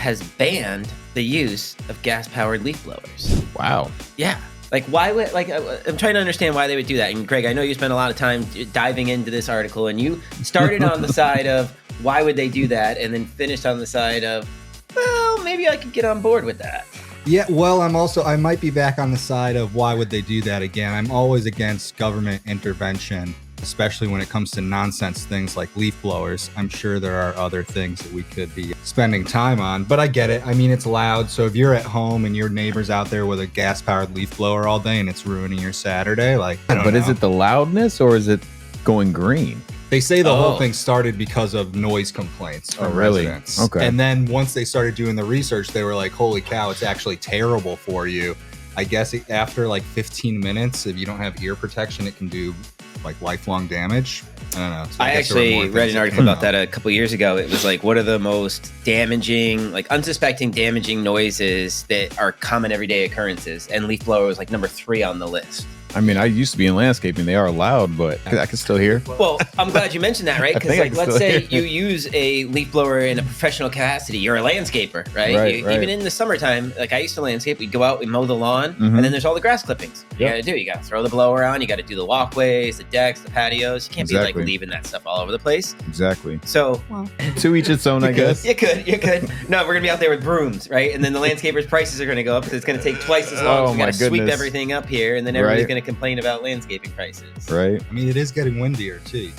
has banned the use of gas-powered leaf blowers. Wow. Yeah. Like, why would, like, I'm trying to understand why they would do that. And Greg, I know you spent a lot of time diving into this article, and you started on the side of why would they do that, and then finished on the side of, well, maybe I could get on board with that. Yeah, well, I might be back on the side of why would they do that again. I'm always against government intervention, especially when it comes to nonsense things like leaf blowers. I'm sure there are other things that we could be spending time on, but I get it. I mean, it's loud. So if you're at home and your neighbor's out there with a gas-powered leaf blower all day and it's ruining your Saturday, like, I don't know. Is it the loudness or is it going green? They say the whole thing started because of noise complaints from residents. Okay. And then once they started doing the research, they were like, holy cow, it's actually terrible for you. I guess after like 15 minutes, if you don't have ear protection, it can do like lifelong damage. I don't know. So I actually read an article about that a couple years ago. It was like, what are the most damaging, like unsuspecting damaging noises that are common everyday occurrences? And leaf blower was like number 3 on the list. I mean, I used to be in landscaping. They are loud, but I can still hear. Well, I'm glad you mentioned that, right? Because, like, let's say you use a leaf blower in a professional capacity. You're a landscaper, right? Even in the summertime, like I used to landscape, we'd go out, we mow the lawn, and then there's all the grass clippings. You got to do. You got to throw the blower on. You got to do the walkways, the decks, the patios. You can't be like leaving that stuff all over the place. Exactly. So, to each its own, I guess. You could. No, we're gonna be out there with brooms, right? And then the landscapers' prices are gonna go up because it's gonna take twice as long. So we got to sweep everything up here, and then everybody's gonna complain about landscaping prices. Right. I mean, it is getting windier too. You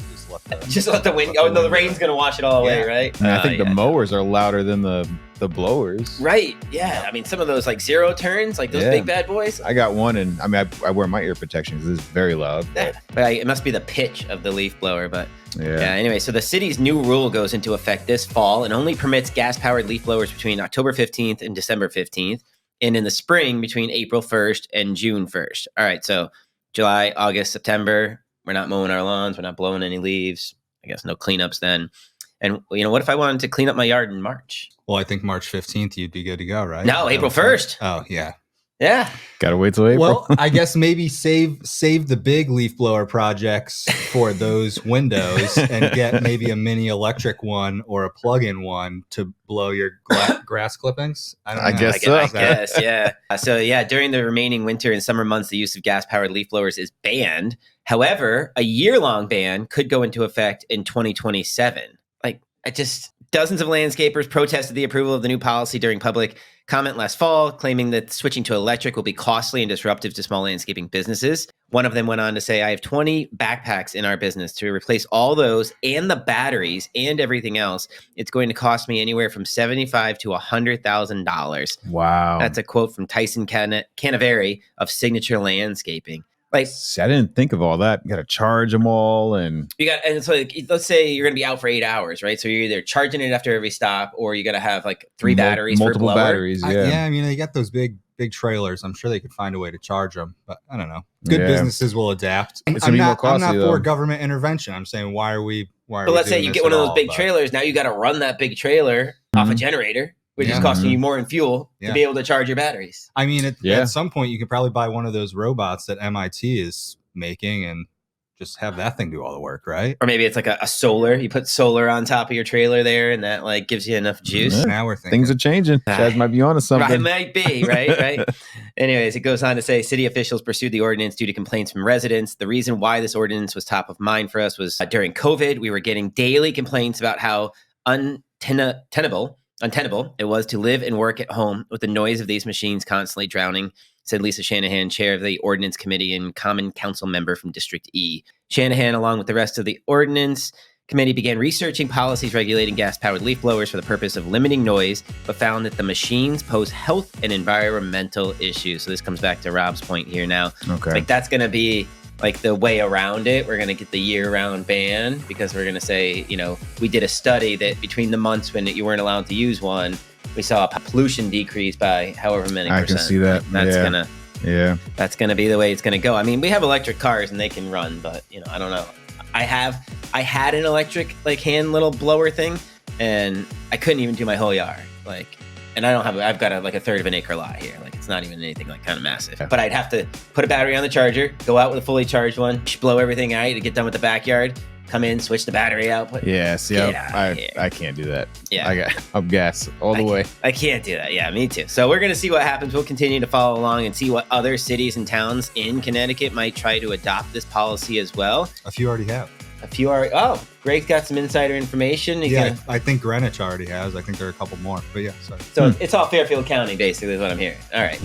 just let the wind. Oh no, the rain's gonna wash it all away, right? And I think the mowers are louder than the blowers. Right. Yeah. I mean, some of those like zero turns, like those big bad boys. I got one, and I mean, I wear my ear protection because it's very loud. But it must be the pitch of the leaf blower. But anyway, so the city's new rule goes into effect this fall and only permits gas-powered leaf blowers between October 15th and December 15th, and in the spring between April 1st and June 1st. All right. So July, August, September, we're not mowing our lawns. We're not blowing any leaves. I guess no cleanups then. And, what if I wanted to clean up my yard in March? Well, I think March 15th, you'd be good to go, right? No, April 1st. Oh, yeah. Yeah. Gotta wait till April. Well, I guess maybe save the big leaf blower projects for those windows and get maybe a mini electric one or a plug-in one to blow your grass clippings. I don't know. I guess, yeah. So during the remaining winter and summer months, the use of gas-powered leaf blowers is banned. However, a year-long ban could go into effect in 2027. Dozens of landscapers protested the approval of the new policy during public comment last fall, claiming that switching to electric will be costly and disruptive to small landscaping businesses. One of them went on to say, I have 20 backpacks in our business. To replace all those and the batteries and everything else, it's going to cost me anywhere from $75,000 to $100,000. Wow. That's a quote from Tyson Canaveri of Signature Landscaping. Like, I didn't think of all that. You got to charge them all, and so let's say you're going to be out for 8 hours, right? So you're either charging it after every stop, or you got to have like 3 batteries, multiple per blower. Batteries. Yeah, I mean, they got those big trailers. I'm sure they could find a way to charge them, but I don't know. Good businesses will adapt. I'm not for government intervention. I'm saying, why are we? But let's say you get one of those big trailers. Now you got to run that big trailer off a generator, which is costing you more in fuel to be able to charge your batteries. I mean, at some point, you could probably buy one of those robots that MIT is making and just have that thing do all the work, right? Or maybe it's like a solar. You put solar on top of your trailer there, and that like gives you enough juice. Yeah. Now we're thinking. Things are changing. Chaz might be onto something. It might be, right? Anyways, it goes on to say city officials pursued the ordinance due to complaints from residents. The reason why this ordinance was top of mind for us was during COVID, we were getting daily complaints about how untenable it was to live and work at home with the noise of these machines constantly drowning, said Lisa Shanahan, chair of the Ordinance Committee and Common Council member from District E. Shanahan, along with the rest of the Ordinance Committee, began researching policies regulating gas-powered leaf blowers for the purpose of limiting noise, but found that the machines pose health and environmental issues. So this comes back to Rob's point here now. Okay. Like that's going to be like the way around it. We're going to get the year-round ban because we're going to say, we did a study that between the months when you weren't allowed to use one, we saw a pollution decrease by however many percent. I can see that. That's gonna be the way it's gonna go. I mean, we have electric cars and they can run, but I don't know. I had an electric like hand little blower thing, and I couldn't even do my whole yard. Like And I've got like a third of an acre lot here. Like it's not even anything like kind of massive. Yeah. But I'd have to put a battery on the charger, go out with a fully charged one, blow everything out to get done with the backyard, come in, switch the battery out. Yeah, see, Get outta here. I can't do that. Yeah. I'm gas all the way. I can't do that. Yeah, me too. So we're going to see what happens. We'll continue to follow along and see what other cities and towns in Connecticut might try to adopt this policy as well. A few already have. A few are. Oh, Greg's got some insider information. I think Greenwich already has. I think there are a couple more. But yeah, sorry. So it's all Fairfield County, basically, is what I'm hearing. All right.